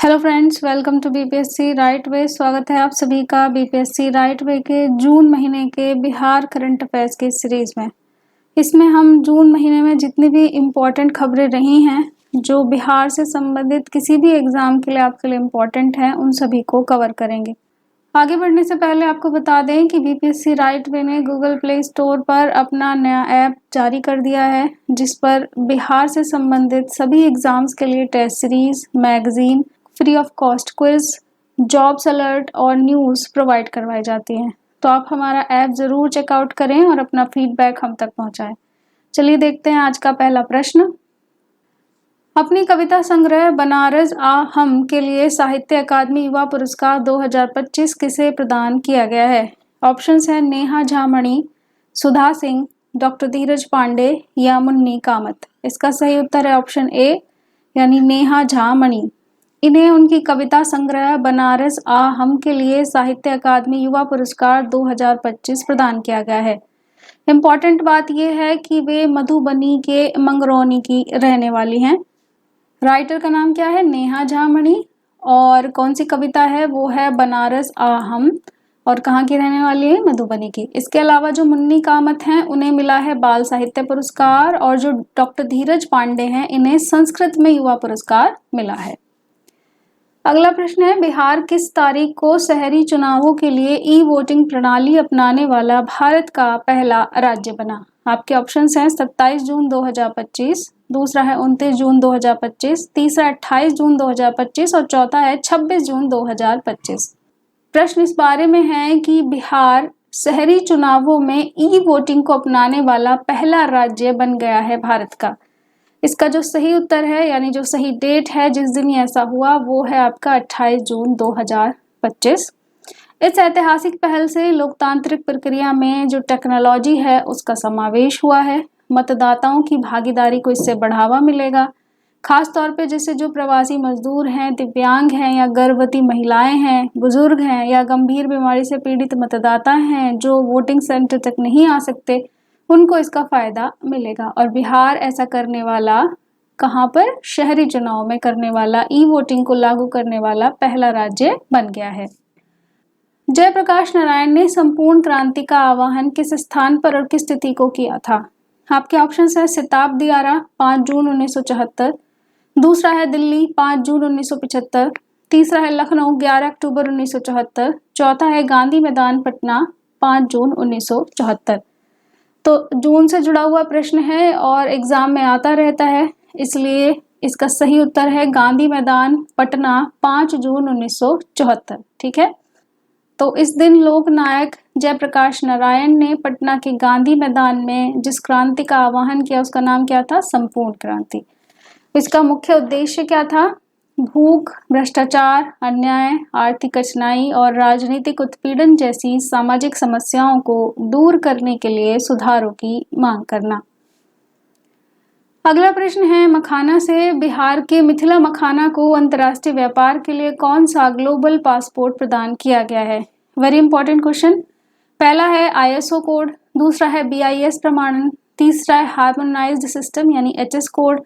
Hello friends, welcome to BPSC right way. स्वागत है आप सभी का बीपीएससी राइट वे के जून महीने के बिहार करंट अफेयर्स की सीरीज में। इसमें हम जून महीने में जितनी भी इम्पोर्टेंट खबरें रही हैं जो बिहार से संबंधित किसी भी एग्जाम के लिए आपके लिए इम्पोर्टेंट हैं, उन सभी को कवर करेंगे। आगे बढ़ने से पहले आपको बता दें कि बीपीएससी राइट वे ने गूगल प्ले स्टोर पर अपना नया ऐप जारी कर दिया है, जिस पर बिहार से संबंधित सभी एग्जाम्स के लिए test series, magazine, free of cost quiz, jobs alert और न्यूज़ प्रोवाइड करवाई जाती हैं। तो आप हमारा ऐप ज़रूर चेकआउट करें और अपना फीडबैक हम तक पहुंचाएं। चलिए देखते हैं आज का पहला प्रश्न। अपनी कविता संग्रह बनारस आ हम के लिए साहित्य अकादमी युवा पुरस्कार 2025 किसे प्रदान किया गया है? ऑप्शंस हैं नेहा झा मणि, सुधा सिंह, डॉक्टर धीरज पांडे या मुन्नी कामत। इसका सही उत्तर है ऑप्शन ए यानी नेहा झा मणि। इन्हें उनकी कविता संग्रह बनारस आ हम के लिए साहित्य अकादमी युवा पुरस्कार 2025 प्रदान किया गया है। इम्पॉर्टेंट बात यह है कि वे मधुबनी के मंगरौनी की रहने वाली हैं। राइटर का नाम क्या है? नेहा झा मणि। और कौन सी कविता है? वो है बनारस आ हम। और कहाँ की रहने वाली है? मधुबनी की। इसके अलावा जो मुन्नी कामत हैं उन्हें मिला है बाल साहित्य पुरस्कार, और जो डॉक्टर धीरज पांडे हैं इन्हें संस्कृत में युवा पुरस्कार मिला है। अगला प्रश्न है, बिहार किस तारीख को शहरी चुनावों के लिए ई वोटिंग प्रणाली अपनाने वाला भारत का पहला राज्य बना? आपके ऑप्शंस हैं 27 जून 2025, दूसरा है 29 जून 2025, तीसरा 28 जून 2025 और चौथा है 26 जून 2025। प्रश्न इस बारे में है कि बिहार शहरी चुनावों में ई वोटिंग को अपनाने वाला पहला राज्य बन गया है भारत का। इसका जो सही उत्तर है यानी जो सही डेट है जिस दिन ये ऐसा हुआ वो है आपका 28 जून 2025। इस ऐतिहासिक पहल से लोकतांत्रिक प्रक्रिया में जो टेक्नोलॉजी है उसका समावेश हुआ है। मतदाताओं की भागीदारी को इससे बढ़ावा मिलेगा। खास तौर पे जैसे जो प्रवासी मजदूर हैं, दिव्यांग हैं या गर्भवती महिलाएं हैं, बुजुर्ग हैं या गंभीर बीमारी से पीड़ित मतदाता हैं जो वोटिंग सेंटर तक नहीं आ सकते, उनको इसका फायदा मिलेगा। और बिहार ऐसा करने वाला कहाँ पर? शहरी चुनाव में करने वाला, ई वोटिंग को लागू करने वाला पहला राज्य बन गया है। जयप्रकाश नारायण ने संपूर्ण क्रांति का आह्वान किस स्थान पर और किस तिथि को किया था? आपके ऑप्शंस है सिताब दियारा 5 जून 1974, दूसरा है दिल्ली 5 जून 1975, तीसरा है लखनऊ 11 अक्टूबर 1974, चौथा है गांधी मैदान पटना 5 जून 1974। तो जून से जुड़ा हुआ प्रश्न है और एग्जाम में आता रहता है, इसलिए इसका सही उत्तर है गांधी मैदान पटना 5 जून 1974। ठीक है, तो इस दिन लोक नायक जयप्रकाश नारायण ने पटना के गांधी मैदान में जिस क्रांति का आह्वान किया उसका नाम क्या था? संपूर्ण क्रांति। इसका मुख्य उद्देश्य क्या था? भूख, भ्रष्टाचार, अन्याय, आर्थिक कठिनाई और राजनीतिक उत्पीड़न जैसी सामाजिक समस्याओं को दूर करने के लिए सुधारों की मांग करना। अगला प्रश्न है, मखाना से बिहार के मिथिला मखाना को अंतर्राष्ट्रीय व्यापार के लिए कौन सा ग्लोबल पासपोर्ट प्रदान किया गया है? Very important question. पहला है आईएसओ कोड, दूसरा है बीआईएस प्रमाणन, तीसरा है हार्मोनाइज्ड सिस्टम यानी एचएस कोड,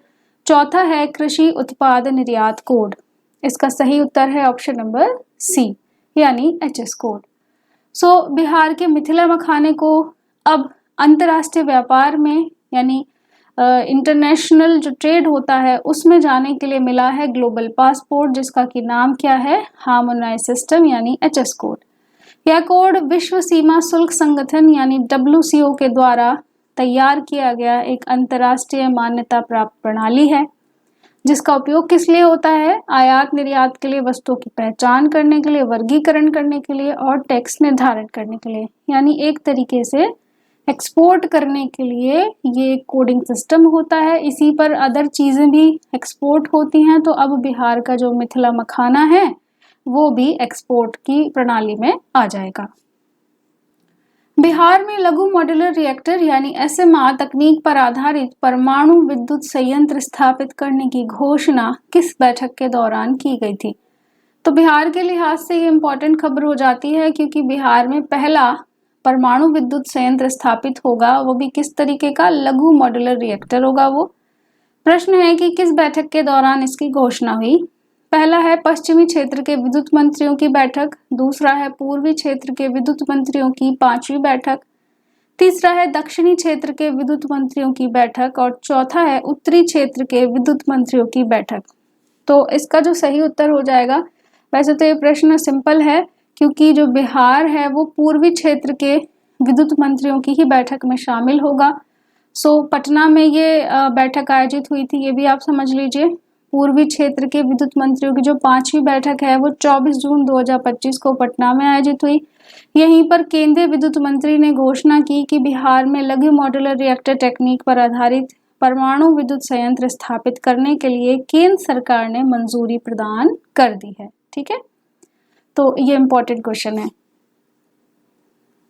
चौथा है कृषि उत्पाद निर्यात कोड। इसका सही उत्तर है ऑप्शन नंबर सी यानी एचएस कोड। सो बिहार के मिथिला मखाने को अब अंतर्राष्ट्रीय व्यापार में यानी इंटरनेशनल जो ट्रेड होता है उसमें जाने के लिए मिला है ग्लोबल पासपोर्ट, जिसका कि नाम क्या है? हार्मोनाइज्ड सिस्टम यानी एचएस कोड। यह कोड विश्व सीमा शुल्क संगठन यानी डब्ल्यूसीओ के द्वारा तैयार किया गया एक अंतर्राष्ट्रीय मान्यता प्राप्त प्रणाली है, जिसका उपयोग किस लिए होता है? आयात निर्यात के लिए, वस्तुओं की पहचान करने के लिए, वर्गीकरण करने के लिए और टैक्स निर्धारण करने के लिए, यानी एक तरीके से एक्सपोर्ट करने के लिए ये कोडिंग सिस्टम होता है। इसी पर अदर चीजें भी एक्सपोर्ट होती हैं। तो अब बिहार का जो मिथिला मखाना है वो भी एक्सपोर्ट की प्रणाली में आ जाएगा। बिहार में लघु मॉड्यूलर रिएक्टर यानी एसएमआर तकनीक पर आधारित परमाणु विद्युत संयंत्र स्थापित करने की घोषणा किस बैठक के दौरान की गई थी? तो बिहार के लिहाज से ये इम्पोर्टेंट खबर हो जाती है, क्योंकि बिहार में पहला परमाणु विद्युत संयंत्र स्थापित होगा, वो भी किस तरीके का? लघु मॉड्यूलर रिएक्टर होगा वो। प्रश्न है कि किस बैठक के दौरान इसकी घोषणा हुई? पहला है पश्चिमी क्षेत्र के विद्युत मंत्रियों की बैठक, दूसरा है पूर्वी क्षेत्र के विद्युत मंत्रियों की 5वीं बैठक, तीसरा है दक्षिणी क्षेत्र के विद्युत मंत्रियों की बैठक और चौथा है उत्तरी क्षेत्र के विद्युत मंत्रियों की बैठक। तो इसका जो सही उत्तर हो जाएगा, वैसे तो ये प्रश्न सिंपल है क्योंकि जो बिहार है वो पूर्वी क्षेत्र के विद्युत मंत्रियों की ही बैठक में शामिल होगा। पटना में ये बैठक आयोजित हुई थी, ये भी आप समझ लीजिए। पूर्वी क्षेत्र के विद्युत मंत्रियों की जो 5वीं बैठक है वो 24 जून 2025 को पटना में आयोजित हुई। यहीं पर केंद्रीय विद्युत मंत्री ने घोषणा की कि बिहार में लघु मॉड्यूलर रिएक्टर टेक्निक पर आधारित परमाणु विद्युत संयंत्र स्थापित करने के लिए केंद्र सरकार ने मंजूरी प्रदान कर दी है। ठीक है, तो ये इंपॉर्टेंट क्वेश्चन है।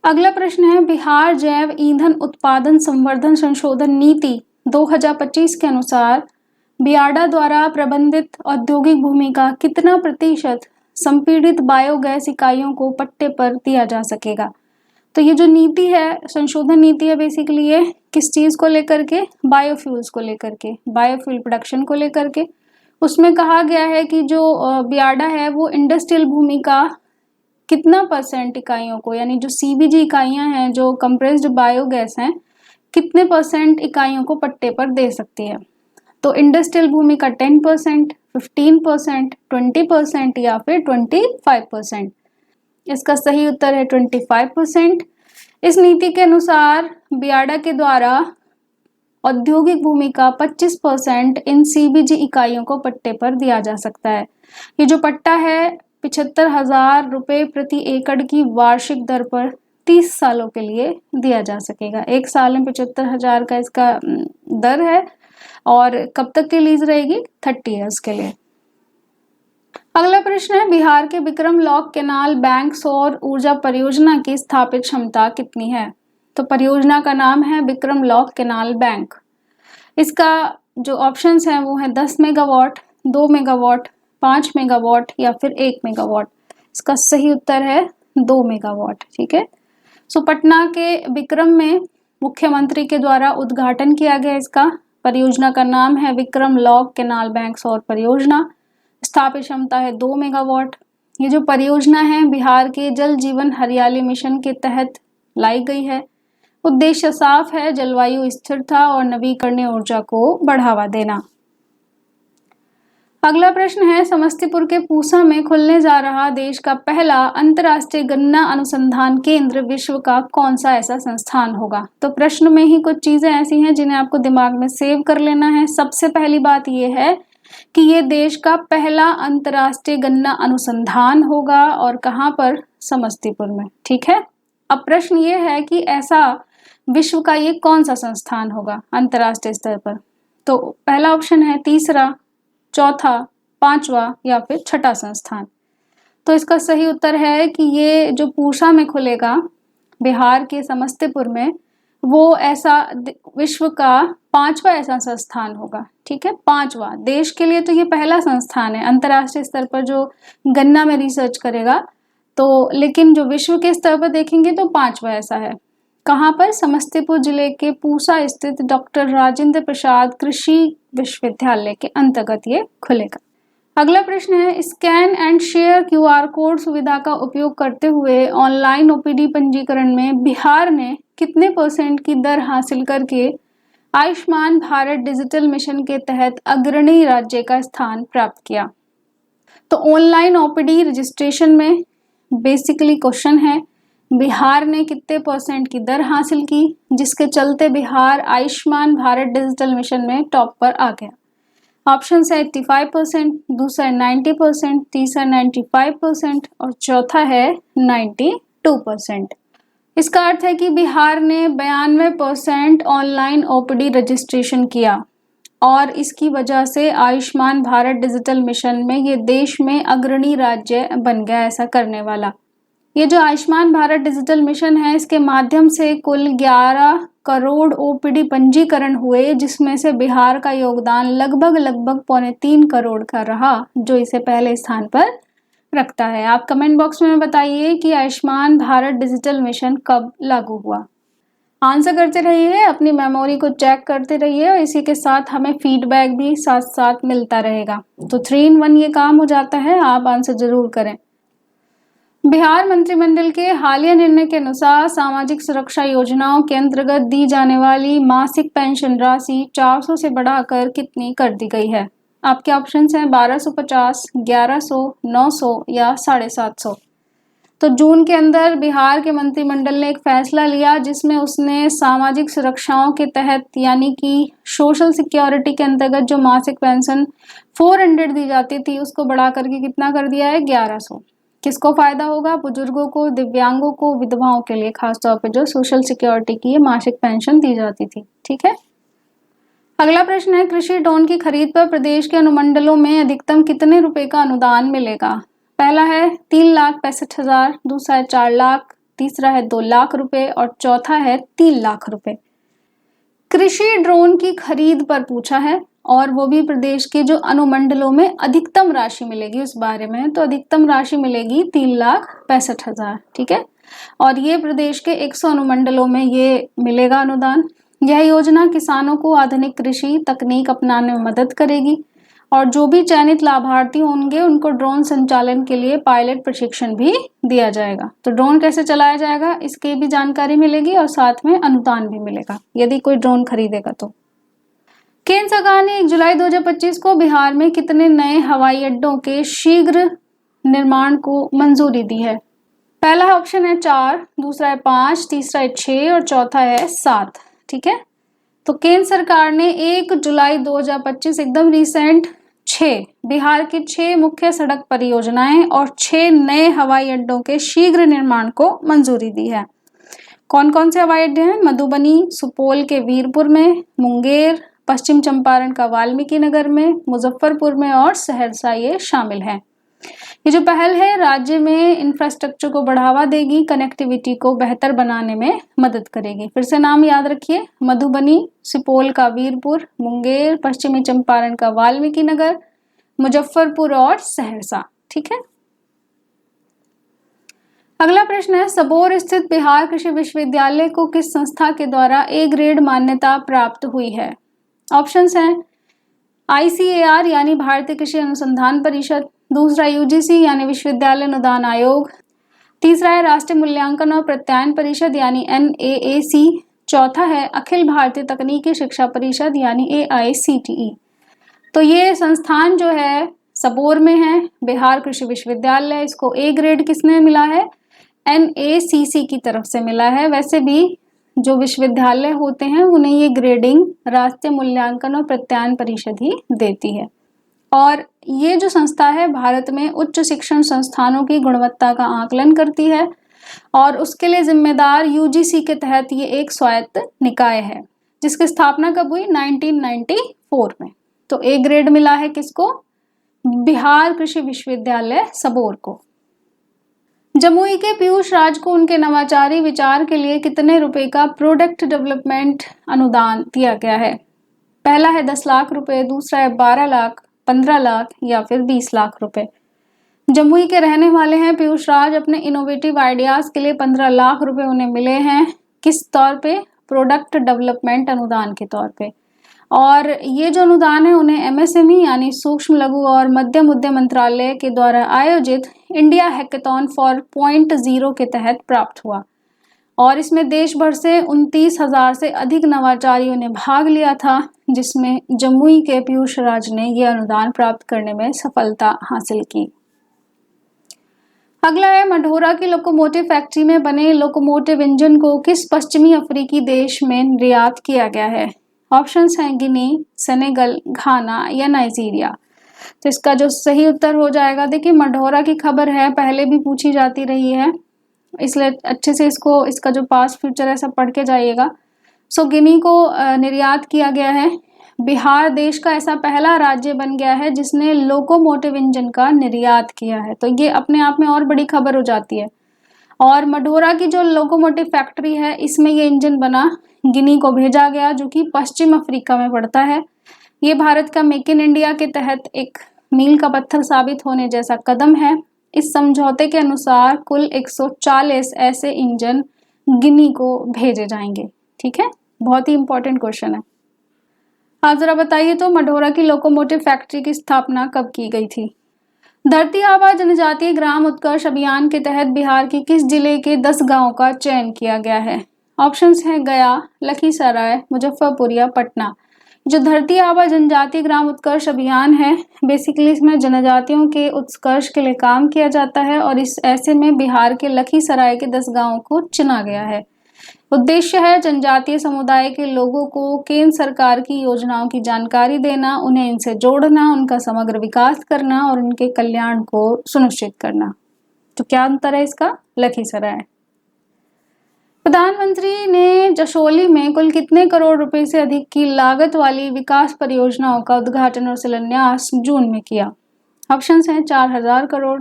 अगला प्रश्न है बिहार जैव ईंधन उत्पादन संवर्धन संशोधन नीति 2025 के अनुसार बियाडा द्वारा प्रबंधित औद्योगिक भूमि का कितना प्रतिशत संपीड़ित बायोगैस इकाइयों को पट्टे पर दिया जा सकेगा। तो ये जो नीति है, संशोधन नीति है, बेसिकली ये किस चीज को लेकर के, बायोफ्यूल्स को लेकर के, बायोफ्यूल प्रोडक्शन को लेकर के। उसमें कहा गया है कि जो बियाडा है वो इंडस्ट्रियल भूमि का कितना % इकाइयों को, यानी जो CBG इकाइयां हैं, जो कंप्रेस्ड बायोगैस हैं, कितने % इकाइयों को पट्टे पर दे सकती है। तो इंडस्ट्रियल भूमि का 10%, 15%, 20% या फिर 25%। इसका सही उत्तर है 25%। इस नीति के अनुसार बियाडा के द्वारा औद्योगिक भूमि का 25% इन CBG इकाइयों को पट्टे पर दिया जा सकता है। ये जो पट्टा है 75,000 रुपये प्रति एकड़ की वार्षिक दर पर 30 सालों के लिए दिया जा सकेगा। एक साल में 75,000 का इसका दर है और कब तक की लीज रहेगी, 30 ईयर्स के लिए। अगला प्रश्न है बिहार के विक्रम लॉक केनाल बैंक सौर ऊर्जा परियोजना की स्थापित क्षमता कितनी है। तो परियोजना का नाम है विक्रम लॉक केनाल बैंक। इसका जो ऑप्शंस हैं वो है 10 मेगावाट, 2 मेगावाट, 5 मेगावाट या फिर 1 मेगावाट। इसका सही उत्तर है 2 मेगावाट। ठीक है, पटना के विक्रम में मुख्यमंत्री के द्वारा उद्घाटन किया गया इसका। परियोजना का नाम है विक्रम लॉक केनाल बैंक सौर परियोजना। स्थापित क्षमता है 2 मेगावाट। ये जो परियोजना है बिहार के जल जीवन हरियाली मिशन के तहत लाई गई है। उद्देश्य साफ है, जलवायु स्थिरता और नवीकरणीय ऊर्जा को बढ़ावा देना। अगला प्रश्न है समस्तीपुर के पूसा में खुलने जा रहा देश का पहला अंतर्राष्ट्रीय गन्ना अनुसंधान केंद्र विश्व का कौन सा ऐसा संस्थान होगा। तो प्रश्न में ही कुछ चीजें ऐसी हैं जिन्हें आपको दिमाग में सेव कर लेना है। सबसे पहली बात यह है कि ये देश का पहला अंतर्राष्ट्रीय गन्ना अनुसंधान होगा और कहाँ पर, समस्तीपुर में। ठीक है, अब प्रश्न ये है कि ऐसा विश्व का ये कौन सा संस्थान होगा अंतर्राष्ट्रीय स्तर पर। तो पहला ऑप्शन है, तीसरा, चौथा, पांचवा या फिर छठा संस्थान। तो इसका सही उत्तर है कि ये जो पूसा में खुलेगा बिहार के समस्तीपुर में, वो ऐसा विश्व का 5वां ऐसा संस्थान होगा। ठीक है, 5वां। देश के लिए तो ये पहला संस्थान है अंतर्राष्ट्रीय स्तर पर जो गन्ना में रिसर्च करेगा, तो लेकिन जो विश्व के स्तर पर देखेंगे तो 5वां ऐसा है। कहाँ पर, समस्तीपुर जिले के पूसा स्थित डॉक्टर राजेंद्र प्रसाद कृषि विश्वविद्यालय के अंतर्गत ये खुलेगा। अगला प्रश्न है scan and share QR code सुविधा का उपयोग करते हुए ऑनलाइन OPD पंजीकरण में बिहार ने कितने % की दर हासिल करके आयुष्मान भारत डिजिटल मिशन के तहत अग्रणी राज्य का स्थान प्राप्त किया। तो ऑनलाइन OPD रजिस्ट्रेशन में बेसिकली क्वेश्चन है बिहार ने कितने % की दर हासिल की, जिसके चलते बिहार आयुष्मान भारत डिजिटल मिशन में टॉप पर आ गया। ऑप्शन है 85%, दूसरा 90%, तीसरा 95% और चौथा है 92%। इसका अर्थ है कि बिहार ने 92% ऑनलाइन OPD रजिस्ट्रेशन किया और इसकी वजह से आयुष्मान भारत डिजिटल मिशन में ये देश में अग्रणी राज्य बन गया ऐसा करने वाला। ये जो आयुष्मान भारत डिजिटल मिशन है, इसके माध्यम से कुल 11 करोड़ OPD पंजीकरण हुए, जिसमें से बिहार का योगदान लगभग 3.25 करोड़ का रहा, जो इसे पहले स्थान पर रखता है। आप कमेंट बॉक्स में बताइए कि आयुष्मान भारत डिजिटल मिशन कब लागू हुआ। आंसर करते रहिए, अपनी मेमोरी को चेक करते रहिए और इसी के साथ हमें फीडबैक भी साथ साथ मिलता रहेगा। तो 3 in 1 ये काम हो जाता है। आप आंसर जरूर करें। बिहार मंत्रिमंडल के हालिया निर्णय के अनुसार सामाजिक सुरक्षा योजनाओं के अंतर्गत दी जाने वाली मासिक पेंशन राशि 400 से बढ़ाकर कितनी कर दी गई है? आपके ऑप्शंस हैं 1250, 1100, 900 या 750। तो जून के अंदर बिहार के मंत्रिमंडल ने एक फैसला लिया जिसमें उसने सामाजिक सुरक्षाओं के तहत यानी कि सोशल सिक्योरिटी के अंतर्गत जो मासिक पेंशन 400 दी जाती थी उसको बढ़ा करके कितना कर दिया है? 1100। किसको फायदा होगा? बुजुर्गों को, दिव्यांगों को, विधवाओं के लिए खासतौर पर जो सोशल सिक्योरिटी की मासिक पेंशन दी जाती थी। ठीक है। अगला प्रश्न है, कृषि ड्रोन की खरीद पर प्रदेश के अनुमंडलों में अधिकतम कितने रुपए का अनुदान मिलेगा? पहला है 3,65,000, दूसरा है 4 लाख, तीसरा है 2 लाख रुपए और चौथा है 3 लाख रुपए। कृषि ड्रोन की खरीद पर पूछा है और वो भी प्रदेश के जो अनुमंडलों में अधिकतम राशि मिलेगी उस बारे में। तो अधिकतम राशि मिलेगी 3,65,000। ठीक है। और ये प्रदेश के 100 अनुमंडलों में ये मिलेगा अनुदान। यह योजना किसानों को आधुनिक कृषि तकनीक अपनाने में मदद करेगी और जो भी चयनित लाभार्थी होंगे उनको ड्रोन संचालन के लिए पायलट प्रशिक्षण भी दिया जाएगा। तो ड्रोन कैसे चलाया जाएगा इसकी भी जानकारी मिलेगी और साथ में अनुदान भी मिलेगा यदि कोई ड्रोन खरीदेगा तो। केंद्र सरकार ने 1 जुलाई 2025 को बिहार में कितने नए हवाई अड्डों के शीघ्र निर्माण को मंजूरी दी है? पहला ऑप्शन है 4, दूसरा है 5, तीसरा है 6 और चौथा है 7। ठीक है। तो केंद्र सरकार ने 1 जुलाई 2025 एकदम रिसेंट 6 बिहार की 6 मुख्य सड़क परियोजनाएं और 6 नए हवाई अड्डों के शीघ्र निर्माण को मंजूरी दी है। कौन कौन से हवाई अड्डे हैं? मधुबनी, सुपौल के वीरपुर में, मुंगेर, पश्चिम चंपारण का वाल्मीकि नगर में, मुजफ्फरपुर में और सहरसा ये शामिल हैं। ये जो पहल है राज्य में इंफ्रास्ट्रक्चर को बढ़ावा देगी, कनेक्टिविटी को बेहतर बनाने में मदद करेगी। फिर से नाम याद रखिए, मधुबनी, सुपौल का वीरपुर, मुंगेर, पश्चिमी चंपारण का वाल्मीकि नगर, मुजफ्फरपुर और सहरसा। ठीक है। अगला प्रश्न है, सबौर स्थित बिहार कृषि विश्वविद्यालय को किस संस्था के द्वारा A ग्रेड मान्यता प्राप्त हुई है? ऑप्शंस हैं ICAR यानी भारतीय कृषि अनुसंधान परिषद, दूसरा UGC यानी विश्वविद्यालय अनुदान आयोग, तीसरा है राष्ट्रीय मूल्यांकन और प्रत्यायन परिषद यानी NAAC, चौथा है अखिल भारतीय तकनीकी शिक्षा परिषद यानी AICTE। तो ये संस्थान जो है सबौर में है, बिहार कृषि विश्वविद्यालय, इसको A ग्रेड किसने मिला है? NACC की तरफ से मिला है। वैसे भी जो विश्वविद्यालय होते हैं उन्हें ये ग्रेडिंग राष्ट्रीय मूल्यांकन और प्रत्यायन परिषद ही देती है। और ये जो संस्था है भारत में उच्च शिक्षण संस्थानों की गुणवत्ता का आकलन करती है और उसके लिए जिम्मेदार UGC के तहत ये एक स्वायत्त निकाय है जिसकी स्थापना कब हुई? 1994 में। तो A ग्रेड मिला है किसको? बिहार कृषि विश्वविद्यालय सबौर को। जमुई के पीयूष राज को उनके नवाचारी विचार के लिए कितने रुपए का प्रोडक्ट डेवलपमेंट अनुदान दिया गया है? पहला है 10 लाख रुपए, दूसरा है 12 लाख, 15 लाख या फिर 20 लाख रुपए। जमुई के रहने वाले हैं पीयूष राज। अपने इनोवेटिव आइडियाज के लिए 15 लाख रुपए उन्हें मिले हैं। किस तौर पे? प्रोडक्ट डेवलपमेंट अनुदान के तौर पे। और ये जो अनुदान है उन्हें MSME यानी सूक्ष्म लघु और मध्यम उद्यम मंत्रालय के द्वारा आयोजित इंडिया हैकेथॉन फॉर .0 के तहत प्राप्त हुआ और इसमें देश भर से 29,000 से अधिक नवाचारियों ने भाग लिया था जिसमें जमुई के पीयूष राज ने यह अनुदान प्राप्त करने में सफलता हासिल की। अगला है, मढोरा की लोकोमोटिव फैक्ट्री में बने लोकोमोटिव इंजन को किस पश्चिमी अफ्रीकी देश में निर्यात किया गया है? ऑप्शंस हैं गिनी, सेनेगल, घाना या नाइजीरिया। तो इसका जो सही उत्तर हो जाएगा, देखिए मढोरा की खबर है पहले भी पूछी जाती रही है इसलिए अच्छे से इसका जो पास्ट फ्यूचर है सब पढ़ के जाइएगा। सो गिनी को निर्यात किया गया है। बिहार देश का ऐसा पहला राज्य बन गया है जिसने लोकोमोटिव इंजन का निर्यात किया है। तो ये अपने आप में और बड़ी खबर हो जाती है। और मढोरा की जो लोकोमोटिव फैक्ट्री है इसमें ये इंजन बना गिनी को भेजा गया जो कि पश्चिम अफ्रीका में पड़ता है। ये भारत का मेक इन इंडिया के तहत एक मील का पत्थर साबित होने जैसा कदम है। इस समझौते के अनुसार कुल 140 ऐसे इंजन गिनी को भेजे जाएंगे। ठीक है, बहुत ही इंपॉर्टेंट क्वेश्चन है। आप जरा बताइए तो मढौरा की लोकोमोटिव फैक्ट्री की स्थापना कब की गई थी? धरती आबा जनजातीय ग्राम उत्कर्ष अभियान के तहत बिहार के किस जिले के 10 गांवों का चयन किया गया है? ऑप्शंस हैं गया, लखीसराय, मुजफ्फरपुर या पटना। जो धरती आबा जनजातीय ग्राम उत्कर्ष अभियान है, बेसिकली इसमें जनजातियों के उत्कर्ष के लिए काम किया जाता है और इस ऐसे में बिहार के लखीसराय के 10 गांवों को चुना गया है। उद्देश्य है जनजातीय समुदाय के लोगों को केंद्र सरकार की योजनाओं की जानकारी देना, उन्हें इनसे जोड़ना, उनका समग्र विकास करना और उनके कल्याण को सुनिश्चित करना। तो क्या अंतर है इसका? लखीसराय। प्रधानमंत्री ने जशोली में कुल कितने करोड़ रुपए से अधिक की लागत वाली विकास परियोजनाओं का उद्घाटन और शिलान्यास जून में किया? ऑप्शंस हैं 4000 करोड़,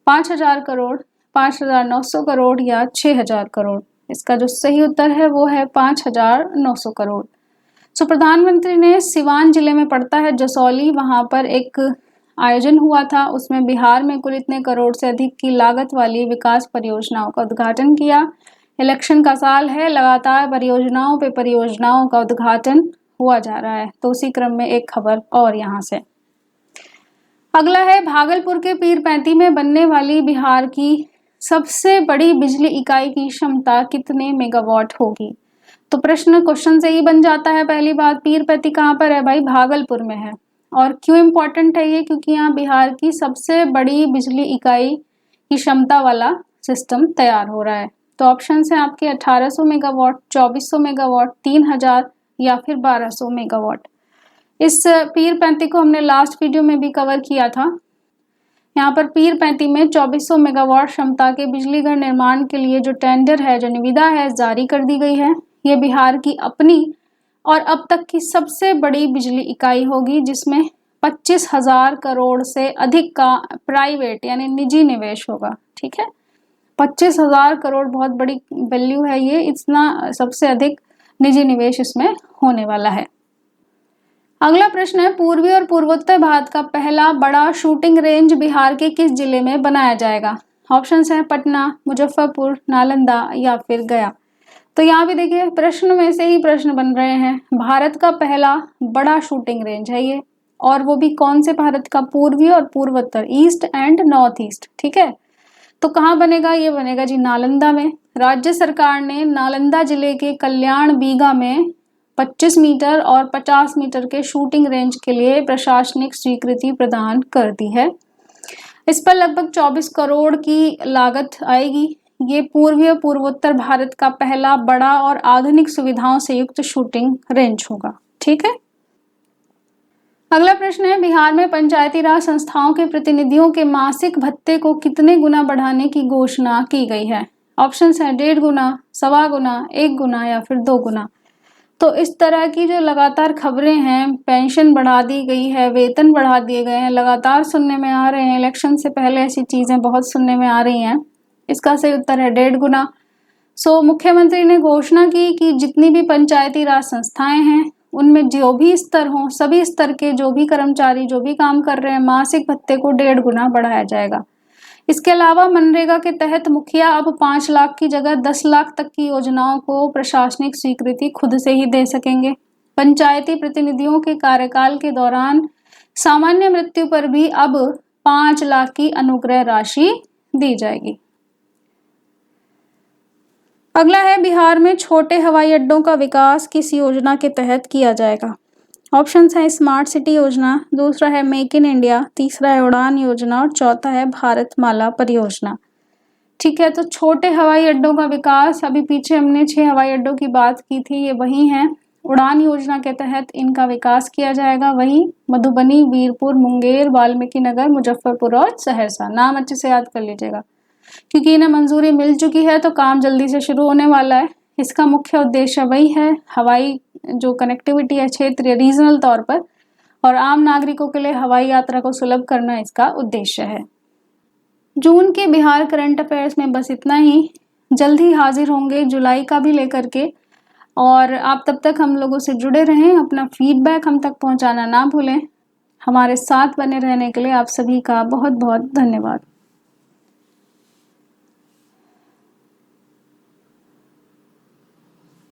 5000 करोड़, 5900 करोड़ या 6000 करोड़। इसका जो सही उत्तर है वो है 5900 करोड़। प्रधानमंत्री ने सिवान जिले में पड़ता है जसौली, वहां पर एक आयोजन हुआ था, उसमें बिहार में कुल इतने करोड़ से अधिक की लागत वाली विकास परियोजनाओं का उद्घाटन किया। इलेक्शन का साल है, लगातार परियोजनाओं का उद्घाटन हुआ जा रहा है, तो उसी क्रम में एक खबर और यहाँ से। अगला है भागलपुर के पीरपैंती में बनने वाली बिहार की सबसे बड़ी बिजली इकाई की क्षमता कितने मेगावाट होगी? तो क्वेश्चन से ही बन जाता है। पहली बात, पीरपैंती कहाँ पर है भाई? भागलपुर में है। और क्यों इम्पोर्टेंट है ये? क्योंकि यहाँ बिहार की सबसे बड़ी बिजली इकाई की क्षमता वाला सिस्टम तैयार हो रहा है। तो ऑप्शन है आपके 1800 मेगावाट, 2400 मेगावाट, 3000 या फिर 1200 मेगावाट। इस पीरपैंती को हमने लास्ट वीडियो में भी कवर किया था। यहाँ पर पीरपैंती में 2400 मेगावाट क्षमता के बिजली घर निर्माण के लिए जो टेंडर है, जो निविदा है, जारी कर दी गई है। ये बिहार की अपनी और अब तक की सबसे बड़ी बिजली इकाई होगी, जिसमें 25,000 करोड़ से अधिक का प्राइवेट यानी निजी निवेश होगा। ठीक है, 25,000 करोड़ बहुत बड़ी वैल्यू है ये, इतना सबसे अधिक निजी निवेश इसमें होने वाला है। अगला प्रश्न है, पूर्वी और पूर्वोत्तर भारत का पहला बड़ा शूटिंग रेंज बिहार के किस जिले में बनाया जाएगा? ऑप्शंस हैं पटना, मुजफ्फरपुर, नालंदा या फिर गया। तो यहाँ भी देखिए प्रश्न में से ही प्रश्न बन रहे हैं। भारत का पहला बड़ा शूटिंग रेंज है ये, और वो भी कौन से भारत का? पूर्वी और पूर्वोत्तर, ईस्ट एंड नॉर्थ ईस्ट। ठीक है, तो कहाँ बनेगा? ये बनेगा जी नालंदा में। राज्य सरकार ने नालंदा जिले के कल्याण बीघा में 25 मीटर और 50 मीटर के शूटिंग रेंज के लिए प्रशासनिक स्वीकृति प्रदान कर दी है। इस पर लगभग 24 करोड़ की लागत आएगी। ये पूर्वी और पूर्वोत्तर भारत का पहला बड़ा और आधुनिक सुविधाओं से युक्त शूटिंग रेंज होगा। ठीक है, अगला प्रश्न है, बिहार में पंचायती राज संस्थाओं के प्रतिनिधियों के मासिक भत्ते को कितने गुना बढ़ाने की घोषणा की गई है? ऑप्शंस हैं 1.5 गुना, 1.25 गुना, 1 गुना या फिर 2 गुना। तो इस तरह की जो लगातार खबरें हैं, पेंशन बढ़ा दी गई है, वेतन बढ़ा दिए गए हैं, लगातार सुनने में आ रहे हैं। इलेक्शन से पहले ऐसी चीजें बहुत सुनने में आ रही हैं। इसका सही उत्तर है 1.5 गुना। मुख्यमंत्री ने घोषणा की कि जितनी भी पंचायती राज संस्थाएं हैं उनमें जो भी स्तर हों, सभी स्तर के जो भी कर्मचारी जो भी काम कर रहे हैं, मासिक भत्ते को 1.5 गुना बढ़ाया जाएगा। इसके अलावा मनरेगा के तहत मुखिया अब 5 लाख की जगह 10 लाख तक की योजनाओं को प्रशासनिक स्वीकृति खुद से ही दे सकेंगे। पंचायती प्रतिनिधियों के कार्यकाल के दौरान सामान्य मृत्यु पर भी अब 5 लाख की अनुग्रह राशि दी जाएगी। अगला है, बिहार में छोटे हवाई अड्डों का विकास किस योजना के तहत किया जाएगा? ऑप्शंस है स्मार्ट सिटी योजना, दूसरा है मेक इन इंडिया, तीसरा है उड़ान योजना और चौथा है भारत माला परियोजना। ठीक है, तो छोटे हवाई अड्डों का विकास, अभी पीछे हमने 6 हवाई अड्डों की बात की थी, ये वही हैं। उड़ान योजना के तहत इनका विकास किया जाएगा। वही मधुबनी, वीरपुर, मुंगेर, वाल्मीकि नगर, मुजफ्फरपुर और सहरसा। नाम अच्छे से याद कर लीजिएगा, क्योंकि इन्हें मंजूरी मिल चुकी है तो काम जल्दी से शुरू होने वाला है। इसका मुख्य उद्देश्य वही है, हवाई जो कनेक्टिविटी है क्षेत्रीय रीजनल तौर पर, और आम नागरिकों के लिए हवाई यात्रा को सुलभ करना इसका उद्देश्य है। जून के बिहार करंट अफेयर्स में बस इतना ही। जल्द ही हाजिर होंगे जुलाई का भी लेकर के, और आप तब तक हम लोगों से जुड़े रहें। अपना फीडबैक हम तक पहुंचाना ना भूलें। हमारे साथ बने रहने के लिए आप सभी का बहुत बहुत धन्यवाद।